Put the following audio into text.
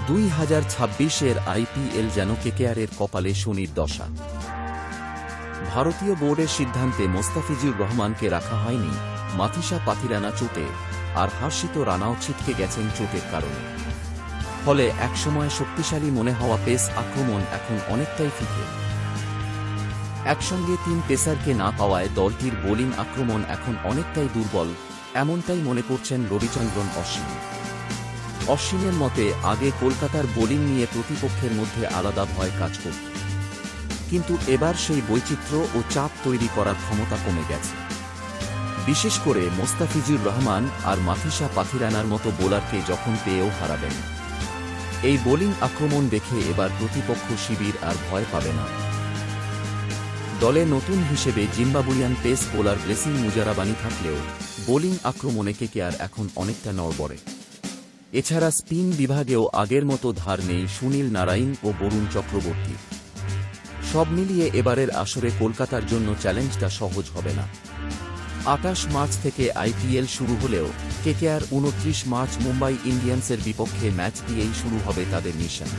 2026-এর IPL যেন কেকেআরের কপালে শনির দশা। ভারতীয় বোর্ডের সিদ্ধান্তে মোস্তাফিজুর রহমানকে রাখা হয়নি মাথিসা পাথিরানা চোটে, আর হর্ষিত রানাও ছিটকে গেছেন চোটের কারণে। ফলে একসময় শক্তিশালী মনে হওয়া পেস আক্রমণ এখন অনেকটাই ফিকে। একসঙ্গে 3 পেসারকে না পাওয়ায় দলটির বোলিং আক্রমণ এখন অনেকটাই দুর্বল, এমনটাই মনে করছেন রবিচন্দ্রন অশ্বিন। অশ্বিনের মতে আগে কলকাতার বোলিং নিয়ে প্রতিপক্ষের মধ্যে আলাদা ভয় কাজ করত, কিন্তু এবার সেই বৈচিত্র্য ও চাপ তৈরি করার ক্ষমতা কমে গেছে। বিশেষ করে মোস্তাফিজুর রহমান আর মাথিসা পাথিরানার মতো বোলারকে যখন পেয়েও হারাবেন। এই বোলিং আক্রমণ দেখে এবার প্রতিপক্ষ শিবির আর ভয় পাবে না। দলে নতুন হিসেবে Zimbabwean pace bowler blessing Muzarabani থাকলেও বোলিং আক্রমণে কেকেআর এখন অনেকটা নড়বড়ে। এছাড়া স্পিন বিভাগেও আগের মতো ধার নেই সুনীল নারাইন ও বরুণ চক্রবর্তী। সব মিলিয়ে এবারের আসরে কলকাতার জন্য চ্যালেঞ্জটা সহজ হবে না। 28 মার্চ থেকে আইপিএল শুরু হলেও কেকেআর 29 মার্চ মুম্বাই ইন্ডিয়ান্সের বিপক্ষে ম্যাচ দিয়েই শুরু হবে তাদের মিশন।